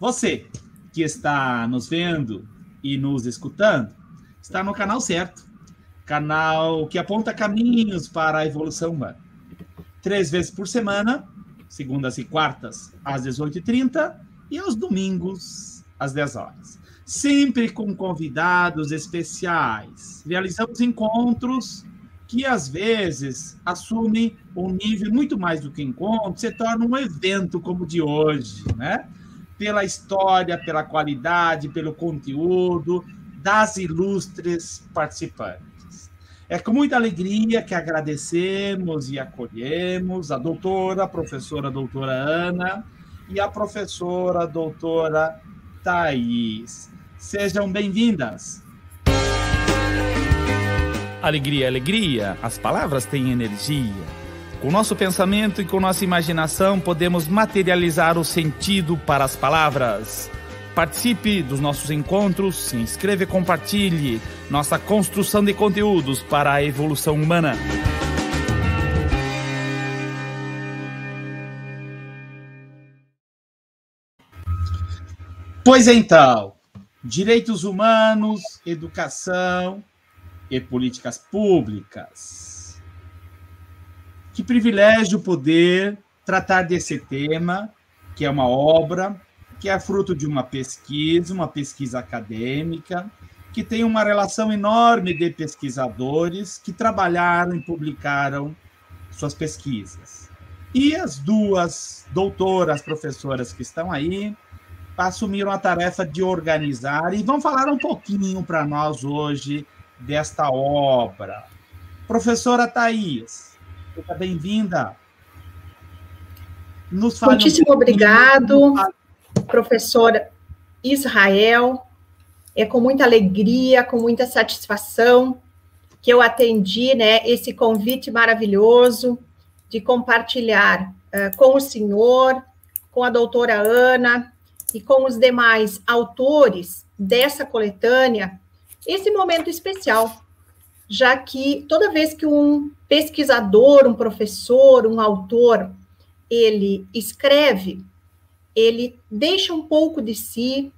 Você que está nos vendo e nos escutando, está no canal certo. Canal que aponta caminhos para a evolução humana. 3 vezes por semana, segundas e quartas, às 18h30, e aos domingos, às 10 horas. Sempre com convidados especiais. Realizamos encontros que, às vezes, assumem um nível muito mais do que encontro, se torna um evento como o de hoje, né? Pela história, pela qualidade, pelo conteúdo das ilustres participantes. É com muita alegria que agradecemos e acolhemos a professora doutora Ana e a professora doutora Thaís. Sejam bem-vindas. Alegria, alegria, as palavras têm energia. Com nosso pensamento e com nossa imaginação podemos materializar o sentido para as palavras. Participe dos nossos encontros, se inscreva e compartilhe nossa construção de conteúdos para a evolução humana. Pois então, direitos humanos, educação e políticas públicas. Que privilégio poder tratar desse tema, que é uma obra, que é fruto de uma pesquisa acadêmica, que tem uma relação enorme de pesquisadores que trabalharam e publicaram suas pesquisas. E as duas doutoras, professoras que estão aí, assumiram a tarefa de organizar e vão falar um pouquinho para nós hoje desta obra. Professora Thaís, seja bem-vinda. Muitíssimo obrigado, professora Israel. É com muita alegria, com muita satisfação que eu atendi, né, esse convite maravilhoso de compartilhar com o senhor, com a doutora Ana e com os demais autores dessa coletânea esse momento especial, já que toda vez que um pesquisador, um professor, um autor, ele escreve, ele deixa um pouco de si,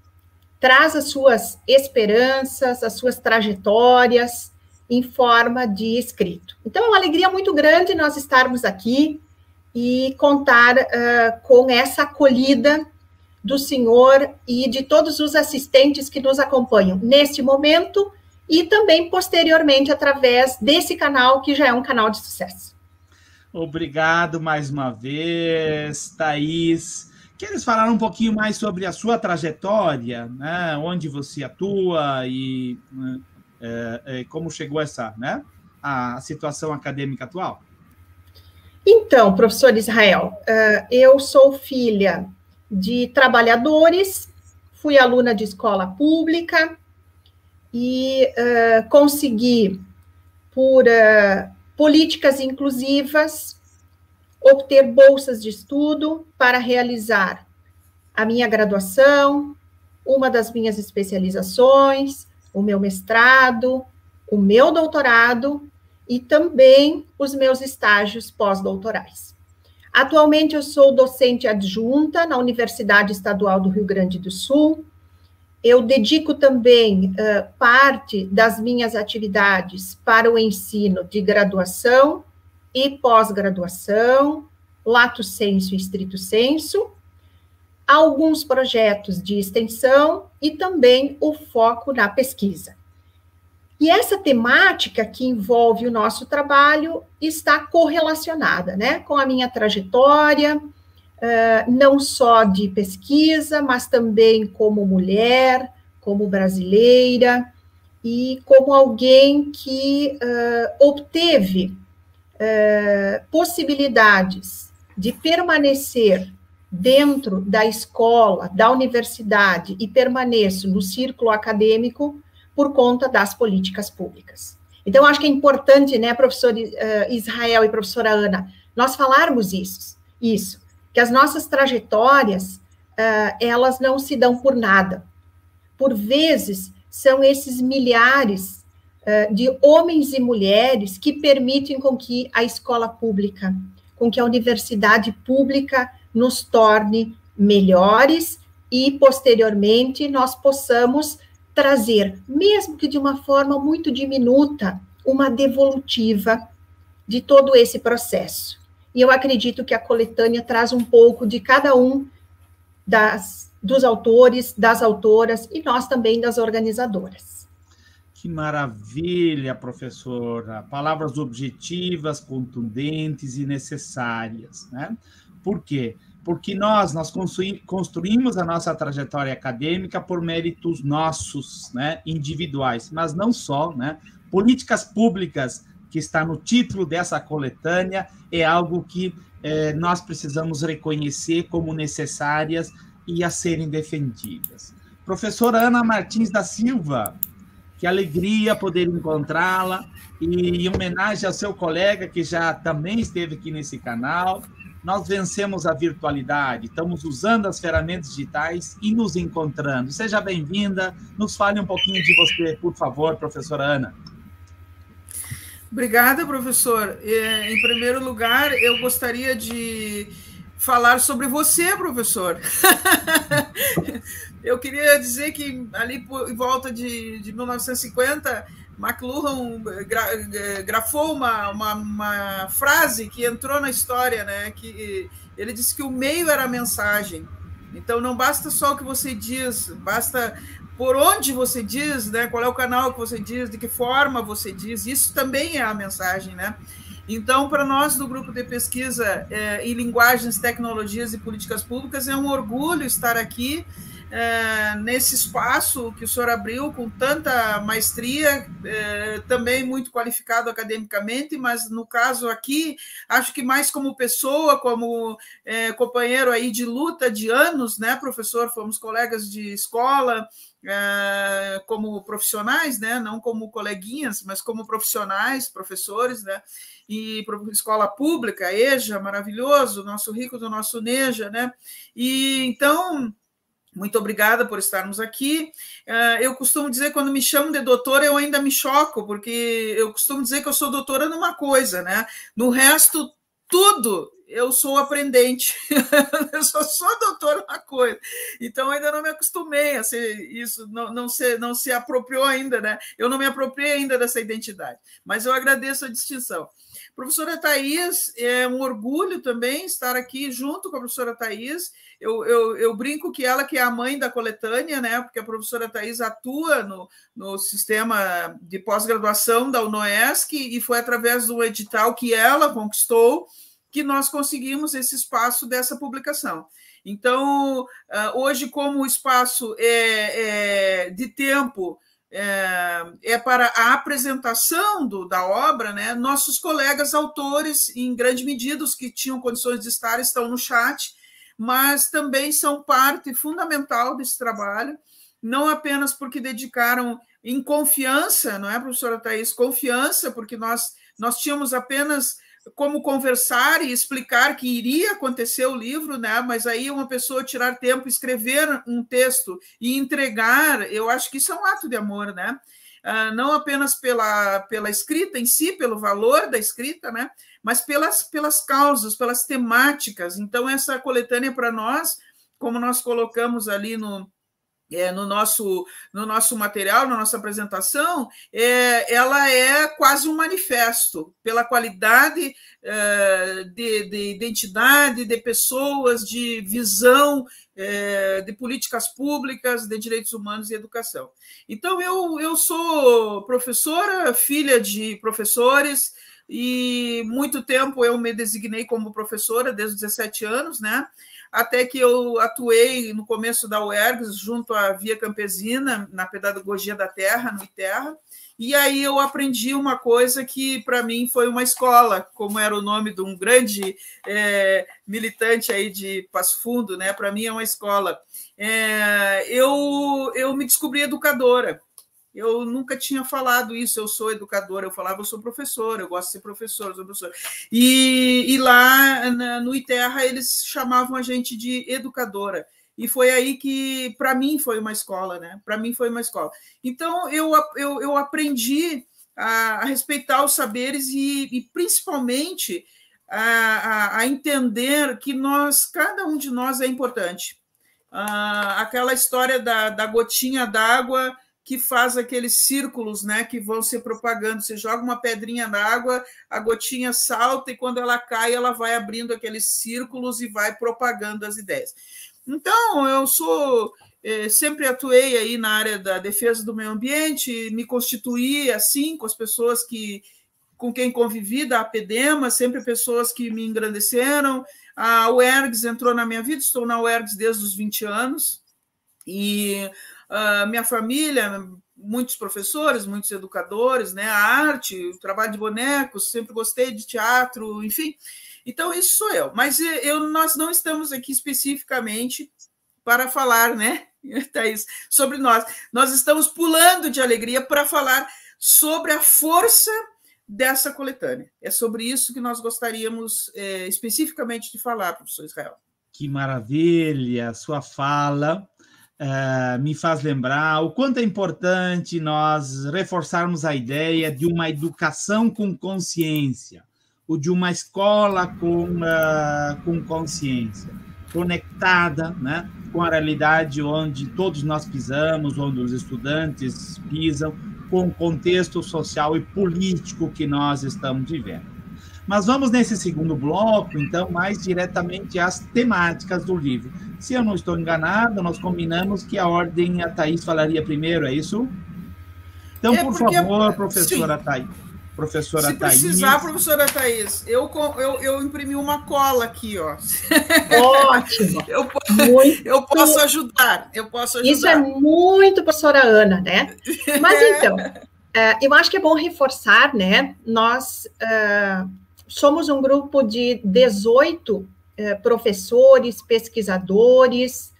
traz as suas esperanças, as suas trajetórias em forma de escrito. Então, é uma alegria muito grande nós estarmos aqui e contar com essa acolhida do senhor e de todos os assistentes que nos acompanham neste momento e também posteriormente através desse canal, que já é um canal de sucesso. Obrigado mais uma vez, Thaís. Queres falar um pouquinho mais sobre a sua trajetória, né? Onde você atua e como chegou a situação acadêmica atual? Então, professor Israel, eu sou filha de trabalhadores, fui aluna de escola pública e consegui, por políticas inclusivas, obter bolsas de estudo para realizar a minha graduação, uma das minhas especializações, o meu mestrado, o meu doutorado e também os meus estágios pós-doutorais. Atualmente eu sou docente adjunta na Universidade Estadual do Rio Grande do Sul. Eu dedico também parte das minhas atividades para o ensino de graduação e pós-graduação, lato sensu e stricto sensu, alguns projetos de extensão e também o foco na pesquisa. E essa temática que envolve o nosso trabalho está correlacionada, né, com a minha trajetória, não só de pesquisa, mas também como mulher, como brasileira e como alguém que obteve possibilidades de permanecer dentro da escola, da universidade e permaneço no círculo acadêmico por conta das políticas públicas. Então, acho que é importante, né, professor Israel e professora Ana, nós falarmos isso, que as nossas trajetórias, elas não se dão por nada. Por vezes, são esses milhares de homens e mulheres que permitem com que a escola pública, com que a universidade pública nos torne melhores e, posteriormente, nós possamos trazer, mesmo que de uma forma muito diminuta, uma devolutiva de todo esse processo. E eu acredito que a coletânea traz um pouco de cada um dos autores, das autoras e nós também das organizadoras. Que maravilha, professora! Palavras objetivas, contundentes e necessárias, né? Por quê? Porque nós construímos a nossa trajetória acadêmica por méritos nossos, né, individuais, mas não só, né? Políticas públicas, que está no título dessa coletânea, é algo que nós precisamos reconhecer como necessárias e a serem defendidas. Professora Ana Martins da Silva, que alegria poder encontrá-la, e em homenagem ao seu colega, que já também esteve aqui nesse canal, nós vencemos a virtualidade, estamos usando as ferramentas digitais e nos encontrando. Seja bem-vinda, nos fale um pouquinho de você, por favor, professora Ana. Obrigada, professor. Em primeiro lugar, eu gostaria de falar sobre você, professor. Eu queria dizer que ali por volta de 1950, McLuhan grafou uma frase que entrou na história, né? Que ele disse que o meio era a mensagem. Então, não basta só o que você diz, basta por onde você diz, né? Qual é o canal que você diz, de que forma você diz. Isso também é a mensagem, né? Então, para nós do Grupo de Pesquisa em Linguagens, Tecnologias e Políticas Públicas, é um orgulho estar aqui nesse espaço que o senhor abriu com tanta maestria, também muito qualificado academicamente, mas no caso aqui, acho que mais como pessoa, como companheiro aí de luta de anos, né, professor? Fomos colegas de escola, como profissionais, né, não como coleguinhas, mas como profissionais, professores, né, e escola pública, EJA, maravilhoso, nosso rico do nosso NEJA, né, e então... Muito obrigada por estarmos aqui. Eu costumo dizer, quando me chamam de doutora, eu ainda me choco, porque eu costumo dizer que eu sou doutora numa coisa, né? No resto, tudo, eu sou aprendente. Eu só sou doutora numa coisa. Então, ainda não me acostumei a ser isso, não se apropriou ainda, né? Eu não me apropriei ainda dessa identidade, mas eu agradeço a distinção. Professora Thais, é um orgulho também estar aqui junto com a professora Thais. Eu brinco que ela que é a mãe da coletânea, né? Porque a professora Thais atua no sistema de pós-graduação da UNOESC e foi através do edital que ela conquistou que nós conseguimos esse espaço dessa publicação. Então, hoje, como o espaço é de tempo, para a apresentação da obra, né? Nossos colegas autores, em grande medida, os que tinham condições de estar, estão no chat, mas também são parte fundamental desse trabalho, não apenas porque dedicaram em confiança, não é, professora Thais? Confiança, porque nós tínhamos apenas como conversar e explicar que iria acontecer o livro, né? Mas aí uma pessoa tirar tempo, escrever um texto e entregar, eu acho que isso é um ato de amor, né? Não apenas pela escrita em si, pelo valor da escrita, né? Mas pelas causas, pelas temáticas. Então, essa coletânea para nós, como nós colocamos ali no nosso material, na nossa apresentação, ela é quase um manifesto pela qualidade de identidade, de pessoas, de visão, de políticas públicas, de direitos humanos e educação. Então, eu sou professora, filha de professores, e muito tempo eu me designei como professora, desde os 17 anos, né? Até que eu atuei no começo da UERGS, junto à Via Campesina, na Pedagogia da Terra, no ITERRA, e aí eu aprendi uma coisa que, para mim, foi uma escola, como era o nome de um grande militante aí de Passo Fundo, né? Para mim é uma escola. Eu me descobri educadora. Eu nunca tinha falado isso, eu sou educadora, eu falava, eu sou professora, eu gosto de ser professora, sou professora. E lá no ITERRA eles chamavam a gente de educadora. E foi aí que, para mim, foi uma escola, né? Para mim foi uma escola. Então, eu aprendi a respeitar os saberes e principalmente, a entender que cada um de nós é importante. aquela história da gotinha d'água que faz aqueles círculos, né, que vão se propagando. Você joga uma pedrinha na água, a gotinha salta, e quando ela cai, ela vai abrindo aqueles círculos e vai propagando as ideias. Então, eu sempre atuei aí na área da defesa do meio ambiente, me constituí assim com as pessoas com quem convivi da APDEMA, sempre pessoas que me engrandeceram. A UERGS entrou na minha vida, estou na UERGS desde os 20 anos, e minha família, muitos professores, muitos educadores, né? A arte, o trabalho de bonecos, sempre gostei de teatro, enfim. Então, isso sou eu. Mas nós não estamos aqui especificamente para falar, né, Thaís, sobre nós. Nós estamos pulando de alegria para falar sobre a força dessa coletânea. É sobre isso que nós gostaríamos especificamente de falar, professor Israel. Que maravilha! Sua fala me faz lembrar o quanto é importante nós reforçarmos a ideia de uma educação com consciência, ou de uma escola com consciência, conectada, né, com a realidade onde todos nós pisamos, onde os estudantes pisam, com o contexto social e político que nós estamos vivendo. Mas vamos nesse segundo bloco, então, mais diretamente às temáticas do livro. Se eu não estou enganado, nós combinamos que a ordem, a Thaís falaria primeiro, é isso? Então, por favor, professora Thaís. Se precisar, professora Thaís, eu imprimi uma cola aqui, ó. Ótimo. Eu posso ajudar. Isso é muito, professora Ana, né? Mas então, eu acho que é bom reforçar, né? Nós somos um grupo de 18 professores, pesquisadores,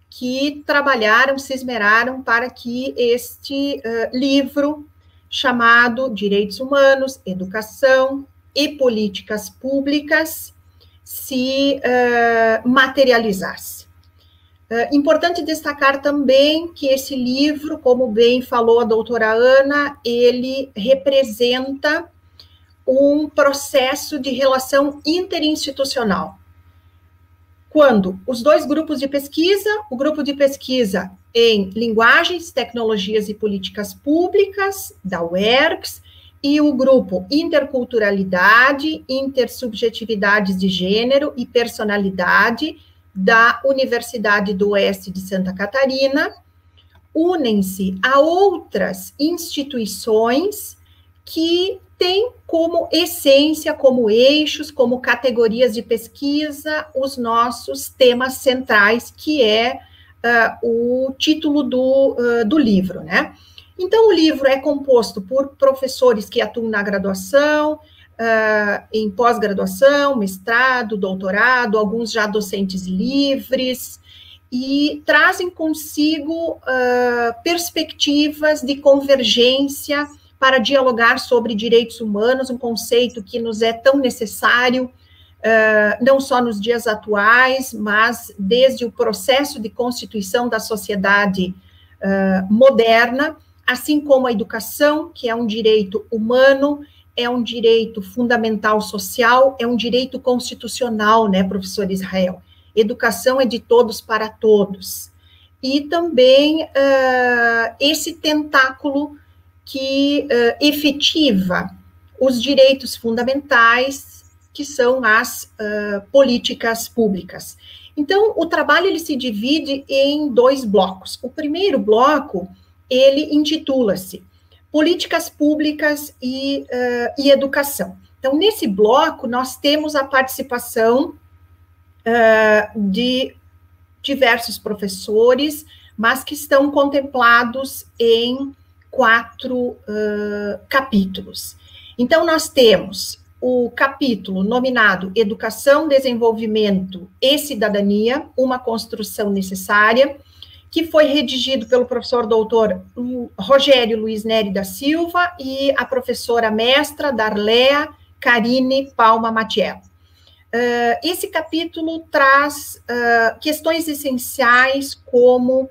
que trabalharam, se esmeraram para que este livro, chamado Direitos Humanos, Educação e Políticas Públicas, se materializasse. Importante destacar também que esse livro, como bem falou a doutora Ana, ele representa um processo de relação interinstitucional. Quando os dois grupos de pesquisa, o grupo de pesquisa em linguagens, tecnologias e políticas públicas, da UERGS, e o grupo Interculturalidade, Intersubjetividades de Gênero e Personalidade, da Universidade do Oeste de Santa Catarina, unem-se a outras instituições que têm como essência, como eixos, como categorias de pesquisa, os nossos temas centrais, que é o título do livro, né? Então, o livro é composto por professores que atuam na graduação, em pós-graduação, mestrado, doutorado, alguns já docentes livres, e trazem consigo perspectivas de convergência para dialogar sobre direitos humanos, um conceito que nos é tão necessário, não só nos dias atuais, mas desde o processo de constituição da sociedade moderna, assim como a educação, que é um direito humano, é um direito fundamental social, é um direito constitucional, né, professor Israel? Educação é de todos para todos. E também esse tentáculo que efetiva os direitos fundamentais, que são as políticas públicas. Então, o trabalho ele se divide em dois blocos. O primeiro bloco, ele intitula-se Políticas Públicas e Educação. Então, nesse bloco, nós temos a participação de diversos professores, mas que estão contemplados em 4 capítulos. Então, nós temos o capítulo nominado Educação, Desenvolvimento e Cidadania, uma construção necessária, que foi redigido pelo professor doutor Rogério Luiz Neri da Silva e a professora mestra Darlea Karine Palma Matiello. Esse capítulo traz questões essenciais como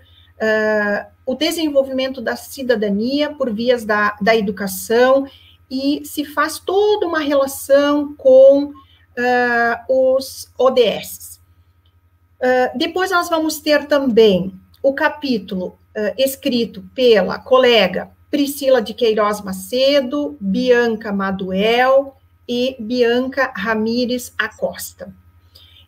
o desenvolvimento da cidadania por vias da educação, e se faz toda uma relação com os ODS. Depois nós vamos ter também o capítulo escrito pela colega Priscila de Queiroz Macedo, Bianca Maduel e Bianca Ramires Acosta.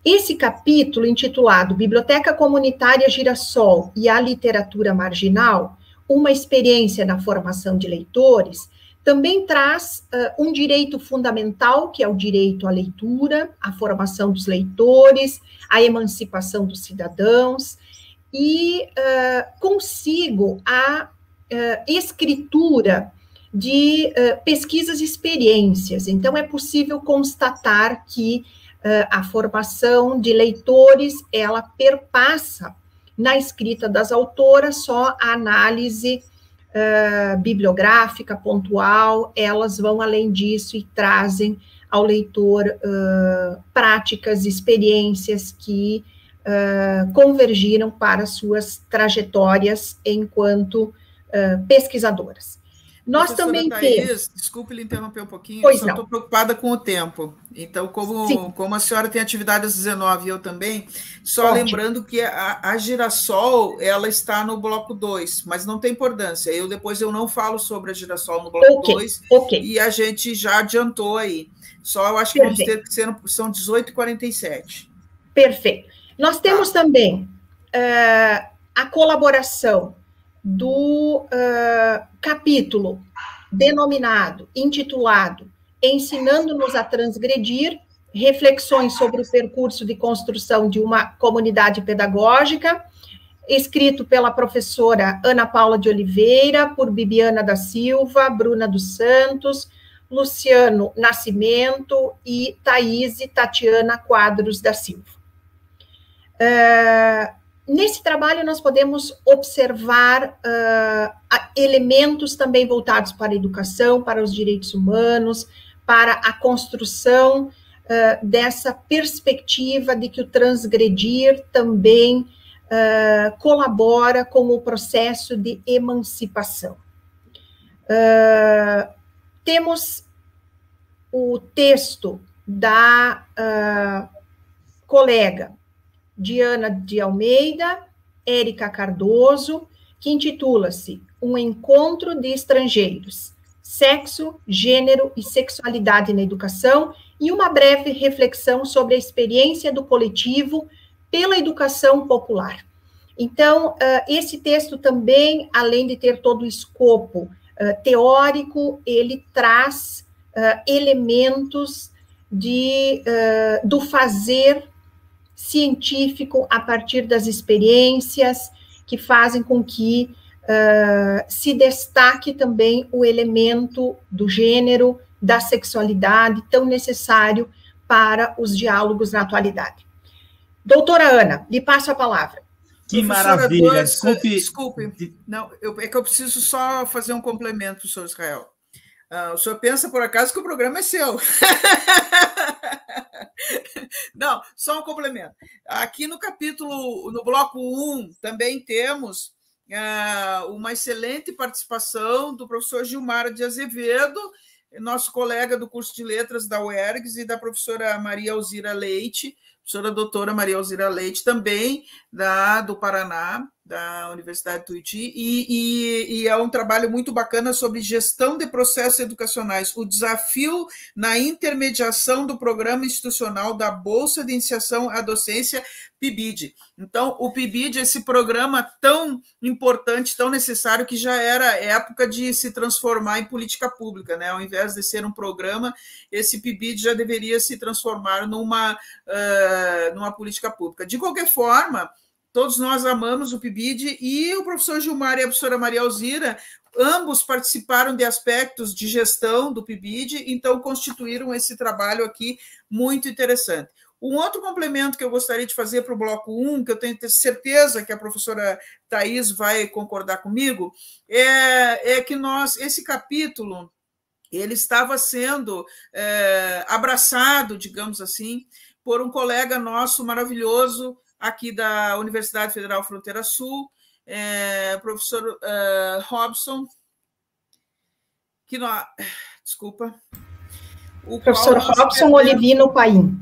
Esse capítulo, intitulado Biblioteca Comunitária Girassol e a Literatura Marginal, uma experiência na formação de leitores, também traz um direito fundamental, que é o direito à leitura, à formação dos leitores, à emancipação dos cidadãos, e consigo a escritura de pesquisas e experiências. Então, é possível constatar que a formação de leitores, ela perpassa na escrita das autoras, só a análise bibliográfica, pontual, elas vão além disso e trazem ao leitor práticas, experiências que convergiram para suas trajetórias enquanto pesquisadoras. Nós também temos... Desculpe lhe interromper um pouquinho, pois só estou preocupada com o tempo. Então, como a senhora tem atividade às 19 e eu também, só ótimo. Lembrando que a Girassol, ela está no bloco 2, mas não tem importância. Depois eu não falo sobre a Girassol no bloco 2, e a gente já adiantou aí. Só eu acho que vamos ter que ser, são 18h47. Perfeito. Nós temos também a colaboração do capítulo denominado, intitulado Ensinando-nos a Transgredir, reflexões sobre o percurso de construção de uma comunidade pedagógica, escrito pela professora Ana Paula de Oliveira, por Bibiana da Silva, Bruna dos Santos, Luciano Nascimento e Tatiana Quadros da Silva. Nesse trabalho, nós podemos observar elementos também voltados para a educação, para os direitos humanos, para a construção dessa perspectiva de que o transgredir também colabora com o processo de emancipação. Temos o texto da colega Diana de Almeida, Érica Cardoso, que intitula-se Um Encontro de Estrangeiros, Sexo, Gênero e Sexualidade na Educação, e uma breve reflexão sobre a experiência do coletivo pela educação popular. Então, esse texto também, além de ter todo o escopo teórico, ele traz elementos do fazer científico a partir das experiências que fazem com que se destaque também o elemento do gênero, da sexualidade, tão necessário para os diálogos na atualidade. Doutora Ana, lhe passo a palavra. Que maravilha. Desculpe. Não, é que eu preciso só fazer um complemento, professor Israel. O senhor pensa, por acaso, que o programa é seu. Não, só um complemento. Aqui no capítulo, no bloco 1, também temos uma excelente participação do professor Gilmar de Azevedo, nosso colega do curso de letras da UERGS, e da professora Maria Alzira Leite, professora doutora Maria Alzira Leite, também do Paraná, da Universidade de Tuiuti, e é um trabalho muito bacana sobre gestão de processos educacionais, o desafio na intermediação do programa institucional da Bolsa de Iniciação à Docência, PIBID. Então, o PIBID, esse programa tão importante, tão necessário, que já era época de se transformar em política pública, né? Ao invés de ser um programa, esse PIBID já deveria se transformar numa política pública. De qualquer forma, todos nós amamos o PIBID, e o professor Gilmar e a professora Maria Alzira, ambos participaram de aspectos de gestão do PIBID, então constituíram esse trabalho aqui muito interessante. Um outro complemento que eu gostaria de fazer para o bloco 1, que eu tenho certeza que a professora Thais vai concordar comigo, é que esse capítulo, ele estava sendo abraçado, digamos assim, por um colega nosso maravilhoso, aqui da Universidade Federal Fronteira Sul, professor Robson, professor Robson Olivino Paim.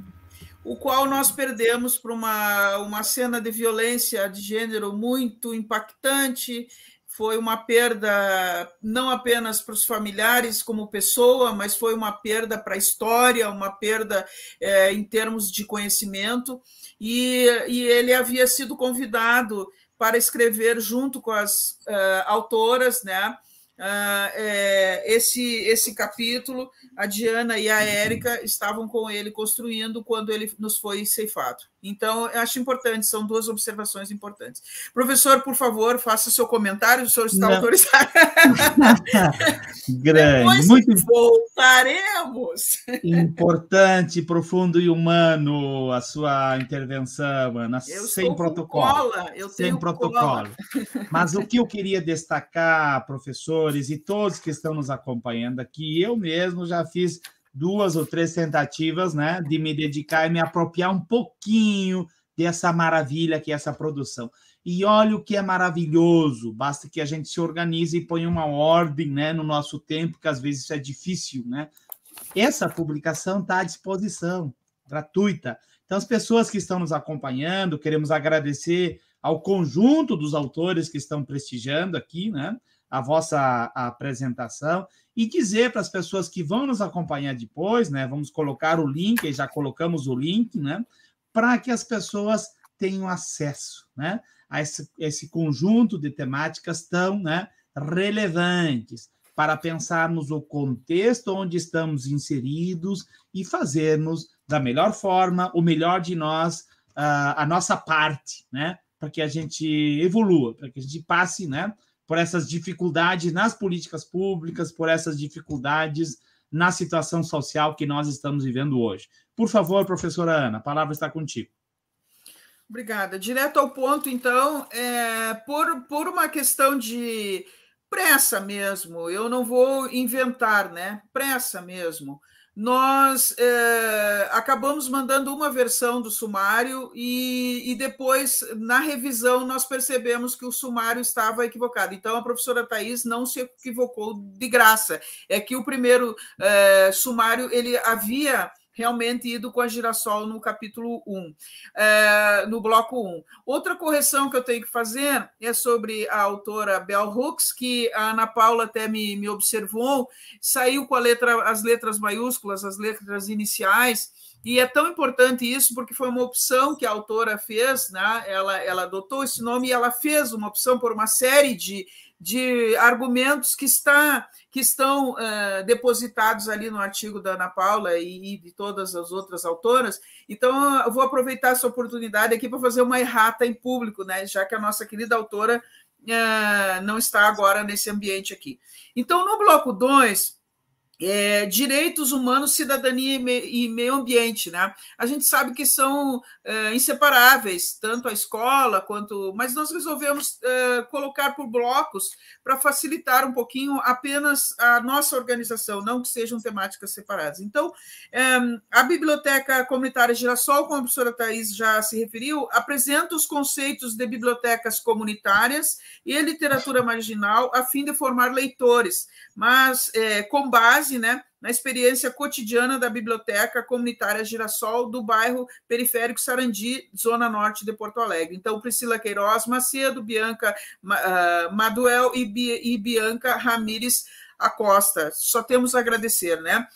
o qual nós perdemos por uma cena de violência de gênero muito impactante. Foi uma perda não apenas para os familiares como pessoa, mas foi uma perda para a história, uma perda em termos de conhecimento. E ele havia sido convidado para escrever junto com as autoras, né, esse capítulo. A Diana e a Érica estavam com ele construindo quando ele nos foi ceifado. Então, eu acho importante, são duas observações importantes. Professor, por favor, faça o seu comentário, o senhor está autorizado. Grande, depois muito voltaremos. Importante, profundo e humano a sua intervenção, Ana, sem protocolo. Sem protocolo. Mas o que eu queria destacar, professores e todos que estão nos acompanhando aqui, eu mesmo já fiz 2 ou 3 tentativas, né, de me dedicar e me apropriar um pouquinho dessa maravilha que é essa produção. E olha o que é maravilhoso, basta que a gente se organize e ponha uma ordem, né, no nosso tempo, que às vezes isso é difícil, né? Essa publicação está à disposição, gratuita. Então, as pessoas que estão nos acompanhando, queremos agradecer ao conjunto dos autores que estão prestigiando aqui, né, a vossa apresentação, e dizer para as pessoas que vão nos acompanhar depois, né, vamos colocar o link, e já colocamos o link, né, para que as pessoas tenham acesso, né, a esse conjunto de temáticas tão, né, relevantes para pensarmos o contexto onde estamos inseridos e fazermos da melhor forma, o melhor de nós, a nossa parte, né, para que a gente evolua, para que a gente passe, né, por essas dificuldades nas políticas públicas, por essas dificuldades na situação social que nós estamos vivendo hoje. Por favor, professora Ana, a palavra está contigo. Obrigada. Direto ao ponto, então, por uma questão de pressa mesmo, eu não vou inventar, né? Pressa mesmo. Nós acabamos mandando uma versão do sumário e depois, na revisão, nós percebemos que o sumário estava equivocado. Então, a professora Thais não se equivocou de graça. É que o primeiro sumário, ele havia realmente ido com a Girassol no capítulo 1, no bloco 1. Outra correção que eu tenho que fazer é sobre a autora Bell Hooks, que a Ana Paula até me observou, saiu com as letras maiúsculas, as letras iniciais, e é tão importante isso porque foi uma opção que a autora fez, né? Ela adotou esse nome e ela fez uma opção por uma série de argumentos que estão depositados ali no artigo da Ana Paula e de todas as outras autoras. Então, eu vou aproveitar essa oportunidade aqui para fazer uma errata em público, né, já que a nossa querida autora não está agora nesse ambiente aqui. Então, no bloco 2, direitos humanos, cidadania e meio ambiente, né? A gente sabe que são inseparáveis, tanto a escola quanto... Mas nós resolvemos colocar por blocos para facilitar um pouquinho apenas a nossa organização, não que sejam temáticas separadas. Então, a Biblioteca Comunitária Girassol, como a professora Thais já se referiu, apresenta os conceitos de bibliotecas comunitárias e literatura marginal a fim de formar leitores, mas com base, né, na experiência cotidiana da Biblioteca Comunitária Girassol do bairro periférico Sarandi, zona norte de Porto Alegre. Então, Priscila Queiroz Macedo, Bianca Maduel e Bianca Ramires Acosta. Só temos a agradecer, né?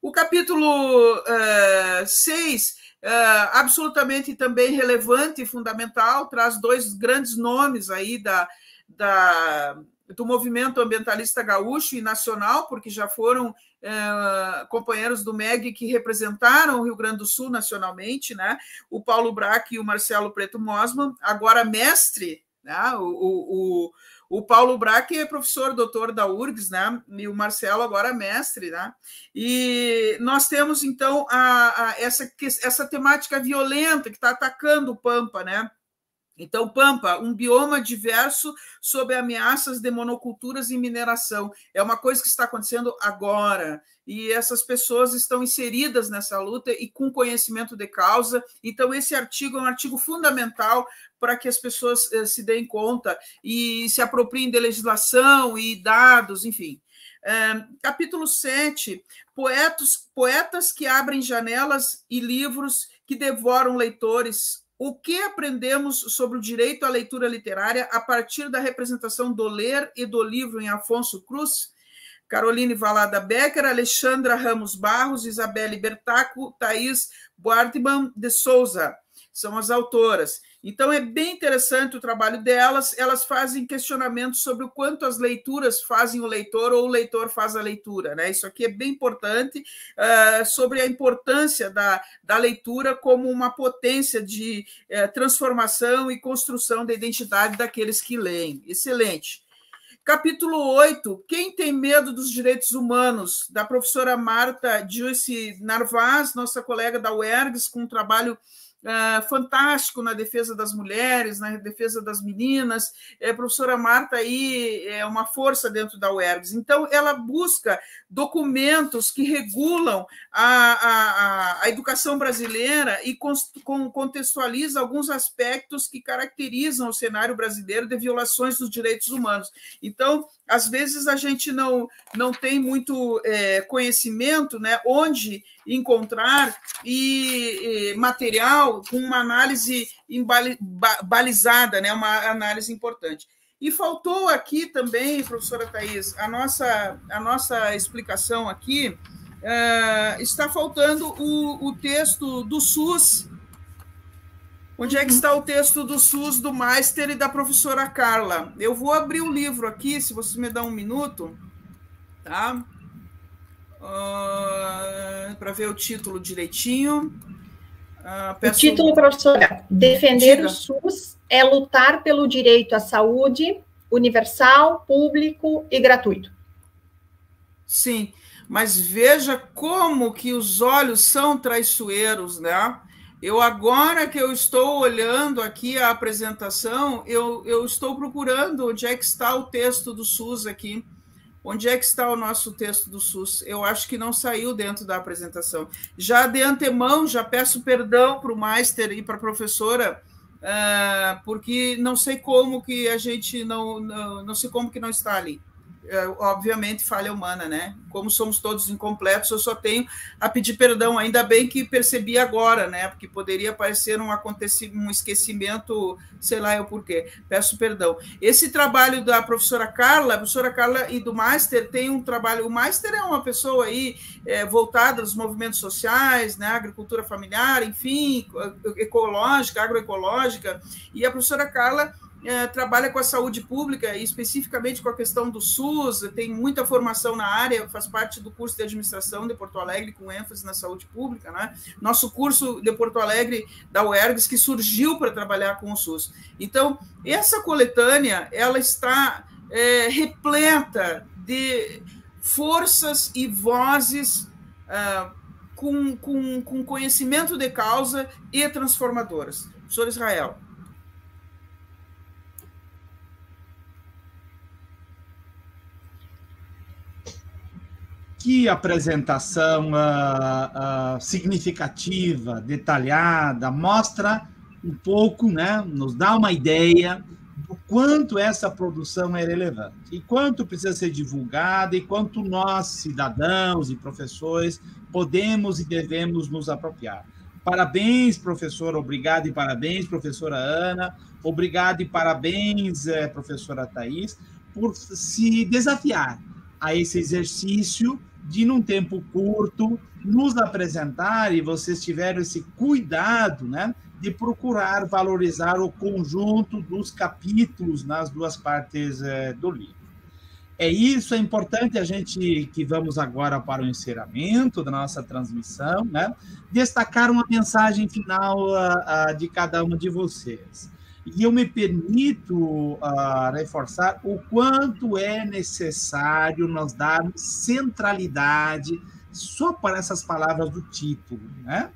O capítulo 6, absolutamente também relevante e fundamental, traz 2 grandes nomes aí do movimento ambientalista gaúcho e nacional, porque já foram companheiros do MEG que representaram o Rio Grande do Sul nacionalmente, né? O Paulo Braque e o Marcelo Preto Mosman, agora mestre, né? O Paulo Braque é professor doutor da URGS, né? E o Marcelo agora mestre, né? E nós temos, então, essa temática violenta que está atacando o Pampa, né? Então, Pampa, um bioma diverso sob ameaças de monoculturas e mineração. É uma coisa que está acontecendo agora. E essas pessoas estão inseridas nessa luta e com conhecimento de causa. Então, esse artigo é um artigo fundamental para que as pessoas se deem conta e se apropriem de legislação e dados, enfim. Capítulo 7, poetas que abrem janelas e livros que devoram leitores. O que aprendemos sobre o direito à leitura literária a partir da representação do ler e do livro em Afonso Cruz? Caroline Valada Becker, Alexandra Ramos Barros, Isabelle Bertaco, Thaís Boardman de Souza, são as autoras. Então, é bem interessante o trabalho delas, elas fazem questionamentos sobre o quanto as leituras fazem o leitor ou o leitor faz a leitura, né? Isso aqui é bem importante, sobre a importância da leitura como uma potência de transformação e construção da identidade daqueles que leem. Excelente. Capítulo 8, Quem tem medo dos direitos humanos, da professora Marta Joyce Narvaz, nossa colega da UERGS, com um trabalho fantástico na defesa das mulheres, na defesa das meninas. A professora Marta aí é uma força dentro da UERGS. Então, ela busca documentos que regulam a educação brasileira e contextualiza alguns aspectos que caracterizam o cenário brasileiro de violações dos direitos humanos. Então, às vezes, a gente não tem muito conhecimento, né, onde encontrar material com uma análise balizada, né, uma análise importante. E faltou aqui também, professora Thaís, a nossa explicação aqui, está faltando o texto do SUS. Onde é que está o texto do SUS, do Meister e da professora Carla? Eu vou abrir o livro aqui, se você me dá um minuto, tá? Para ver o título direitinho. O título, professora, Defender o SUS é lutar pelo direito à saúde universal, público e gratuito. Sim, mas veja como que os olhos são traiçoeiros, né? Agora que eu estou olhando aqui a apresentação, eu estou procurando onde é que está o texto do SUS aqui. Onde é que está o nosso texto do SUS? Eu acho que não saiu dentro da apresentação. Já de antemão, já peço perdão para o Meister e para a professora, porque não sei como que a gente não sei como que não está ali. Obviamente, falha humana, né? Como somos todos incompletos, eu só tenho a pedir perdão. Ainda bem que percebi agora, né? Porque poderia parecer um esquecimento, sei lá eu porquê. Peço perdão. Esse trabalho da professora Carla e do Meister tem um trabalho. O Meister é uma pessoa aí voltada aos movimentos sociais, né? Agricultura familiar, enfim, ecológica, agroecológica, e a professora Carla trabalha com a saúde pública, e especificamente com a questão do SUS, tem muita formação na área, faz parte do curso de administração de Porto Alegre, com ênfase na saúde pública, né? Nosso curso de Porto Alegre, da UERGS, que surgiu para trabalhar com o SUS. Então, essa coletânea, ela está repleta de forças e vozes com conhecimento de causa e transformadoras. Professor Israel. Que apresentação significativa, detalhada, mostra um pouco, né, nos dá uma ideia do quanto essa produção é relevante, e quanto precisa ser divulgada, e quanto nós, cidadãos e professores, podemos e devemos nos apropriar. Parabéns, professora, obrigado e parabéns, professora Ana, obrigado e parabéns, professora Thaís, por se desafiar a esse exercício de, num tempo curto, nos apresentar, e vocês tiveram esse cuidado, né, de procurar valorizar o conjunto dos capítulos nas duas partes do livro. É importante a gente, que vamos agora para o encerramento da nossa transmissão, né, destacar uma mensagem final de cada uma de vocês. E eu me permito reforçar o quanto é necessário nós darmos centralidade só para essas palavras do título, né?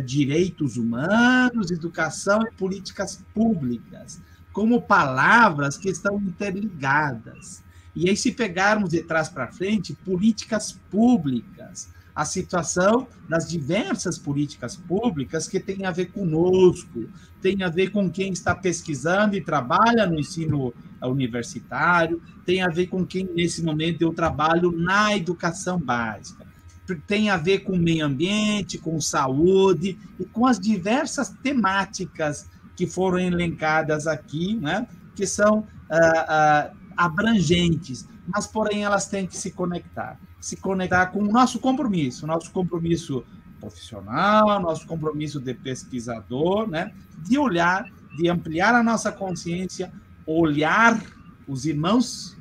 Direitos humanos, educação e políticas públicas, como palavras que estão interligadas. E aí, se pegarmos de trás para frente, políticas públicas, a situação das diversas políticas públicas que tem a ver conosco, tem a ver com quem está pesquisando e trabalha no ensino universitário, tem a ver com quem, nesse momento, eu trabalho na educação básica. tem a ver com o meio ambiente, com saúde e com as diversas temáticas que foram elencadas aqui, né? Que são abrangentes, mas, porém, elas têm que se conectar com o nosso compromisso profissional, nosso compromisso de pesquisador, né? De olhar, de ampliar a nossa consciência, olhar os irmãos,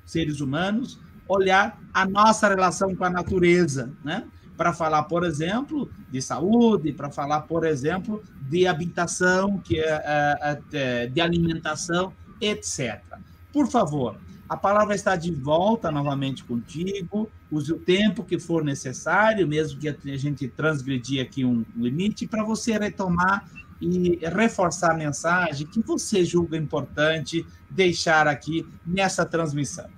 seres humanos, olhar a nossa relação com a natureza, né? Para falar, por exemplo, de saúde, para falar, por exemplo, de habitação, de alimentação, etc. Por favor, a palavra está de volta novamente contigo, use o tempo que for necessário, mesmo que a gente transgredir aqui um limite, para você retomar e reforçar a mensagem que você julga importante deixar aqui nessa transmissão.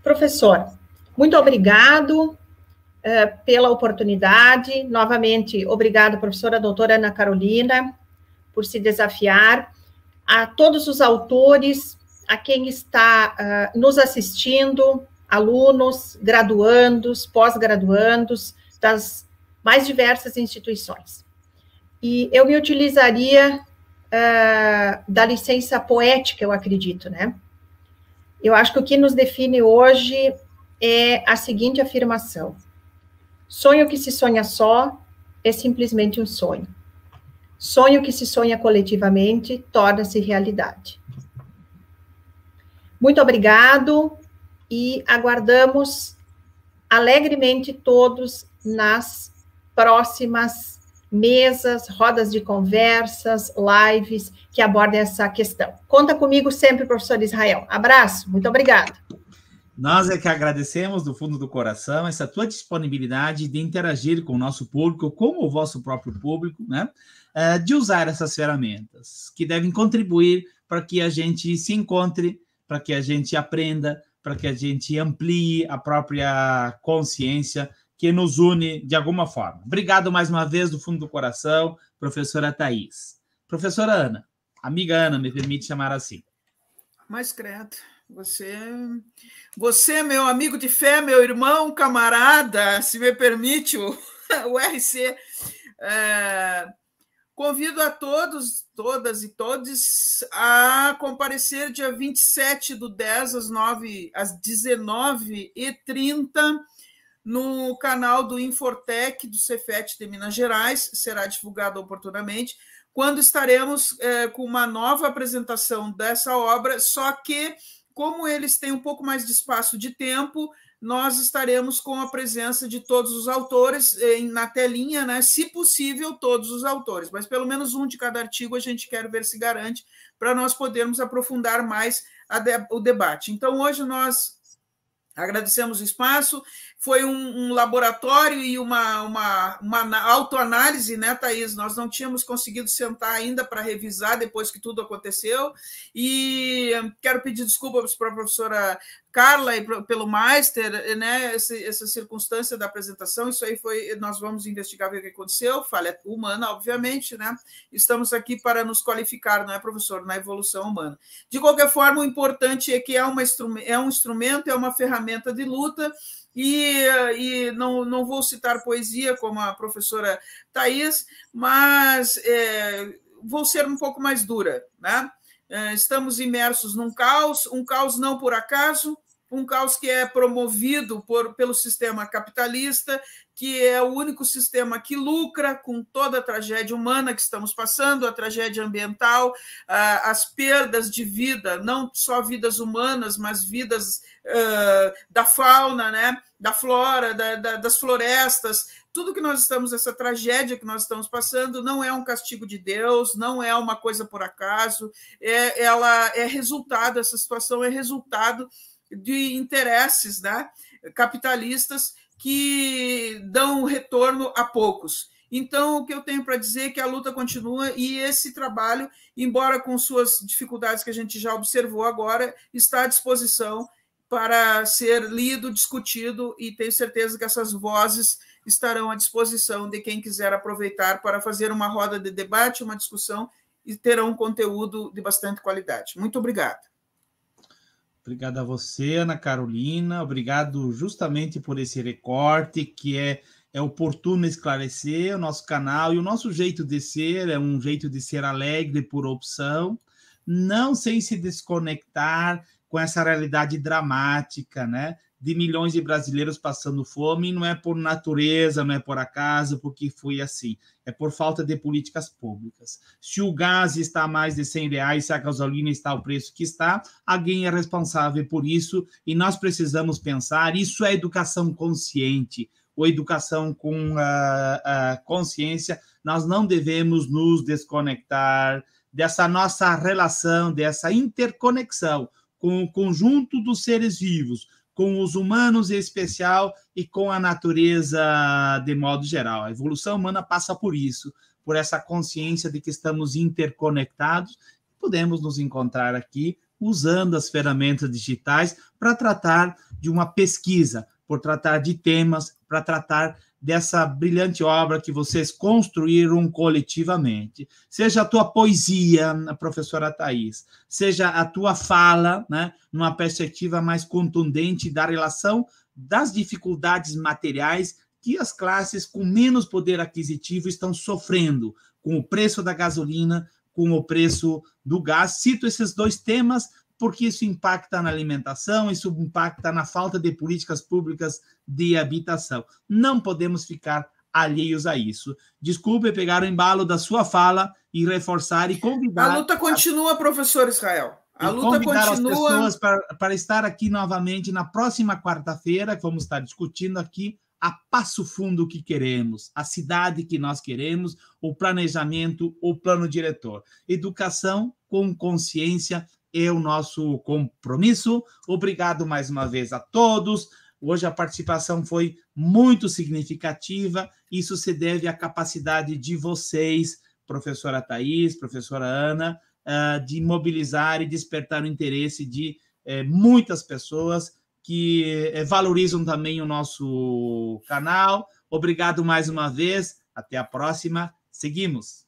Professor, muito obrigado pela oportunidade. Novamente, obrigado, professora doutora Ana Carolina, por se desafiar. A todos os autores, a quem está nos assistindo, alunos, graduandos, pós-graduandos, das mais diversas instituições. E eu me utilizaria da licença poética, eu acredito, né? Eu acho que o que nos define hoje é a seguinte afirmação: sonho que se sonha só é simplesmente um sonho. Sonho que se sonha coletivamente torna-se realidade. Muito obrigado e aguardamos alegremente todos nas próximas mesas, rodas de conversas, lives que abordem essa questão. Conta comigo sempre, professor Israel. Abraço, muito obrigada. Nós é que agradecemos do fundo do coração essa tua disponibilidade de interagir com o nosso público, com o vosso próprio público, né? De usar essas ferramentas que devem contribuir para que a gente se encontre, para que a gente aprenda, para que a gente amplie a própria consciência que nos une de alguma forma. Obrigado mais uma vez do fundo do coração, professora Thaís. Professora Ana, amiga Ana, me permite chamar assim. Mas credo, você, meu amigo de fé, meu irmão, camarada, se me permite o RC, convido a todos, todas e todes a comparecer dia 27/10, às 19h30, no canal do Infortec, do Cefet de Minas Gerais, será divulgado oportunamente, quando estaremos com uma nova apresentação dessa obra, só que, como eles têm um pouco mais de espaço de tempo, nós estaremos com a presença de todos os autores na telinha, né? Se possível, todos os autores, mas pelo menos um de cada artigo a gente quer ver se garante, para nós podermos aprofundar mais o debate. Então, hoje nós agradecemos o espaço, foi um laboratório e uma autoanálise, né, Thaís? Nós não tínhamos conseguido sentar ainda para revisar depois que tudo aconteceu, e quero pedir desculpas para a professora Carla e pelo Meister, né, essa circunstância da apresentação, isso aí nós vamos investigar ver o que aconteceu, falha humana, obviamente, né? Estamos aqui para nos qualificar, não é, professor, na evolução humana. De qualquer forma, o importante é que é um instrumento, é uma ferramenta de luta, e não vou citar poesia como a professora Thaís, mas vou ser um pouco mais dura, né? Estamos imersos num caos, um caos não por acaso, um caos que é promovido pelo sistema capitalista, que é o único sistema que lucra com toda a tragédia humana que estamos passando, a tragédia ambiental, as perdas de vida, não só vidas humanas, mas vidas da fauna, né? Da flora, das florestas, tudo que nós estamos, essa tragédia que nós estamos passando, não é um castigo de Deus, não é uma coisa por acaso, ela é resultado, essa situação é resultado de interesses, né, capitalistas que dão retorno a poucos. Então, o que eu tenho para dizer é que a luta continua e esse trabalho, embora com suas dificuldades que a gente já observou agora, está à disposição para ser lido, discutido, e tenho certeza que essas vozes estarão à disposição de quem quiser aproveitar para fazer uma roda de debate, uma discussão, e terão um conteúdo de bastante qualidade. Muito obrigada. Obrigado a você, Ana Carolina. Obrigado justamente por esse recorte que é oportuno esclarecer o nosso canal e o nosso jeito de ser, é um jeito de ser alegre por opção, não sem se desconectar com essa realidade dramática, né? De milhões de brasileiros passando fome, não é por natureza, não é por acaso, porque foi assim, é por falta de políticas públicas. Se o gás está a mais de R$100, se a gasolina está ao preço que está, alguém é responsável por isso, e nós precisamos pensar, isso é educação consciente, ou educação com consciência, nós não devemos nos desconectar dessa nossa relação, dessa interconexão com o conjunto dos seres vivos, com os humanos em especial e com a natureza de modo geral. A evolução humana passa por isso, por essa consciência de que estamos interconectados, podemos nos encontrar aqui usando as ferramentas digitais para tratar de uma pesquisa, por tratar de temas, para tratar dessa brilhante obra que vocês construíram coletivamente. Seja a tua poesia, professora Thais, seja a tua fala, né, numa perspectiva mais contundente da relação das dificuldades materiais que as classes com menos poder aquisitivo estão sofrendo, com o preço da gasolina, com o preço do gás. Cito esses dois temas porque isso impacta na alimentação, isso impacta na falta de políticas públicas de habitação. Não podemos ficar alheios a isso. Desculpe pegar o embalo da sua fala e reforçar e convidar... A luta continua, professor Israel. A luta continua. As pessoas para estar aqui novamente na próxima quarta-feira, que vamos estar discutindo aqui a Passo Fundo que queremos, a cidade que nós queremos, o planejamento, o plano diretor. Educação com consciência é o nosso compromisso. Obrigado mais uma vez a todos. Hoje a participação foi muito significativa. Isso se deve à capacidade de vocês, professora Thais, professora Ana, de mobilizar e despertar o interesse de muitas pessoas que valorizam também o nosso canal. Obrigado mais uma vez. Até a próxima. Seguimos.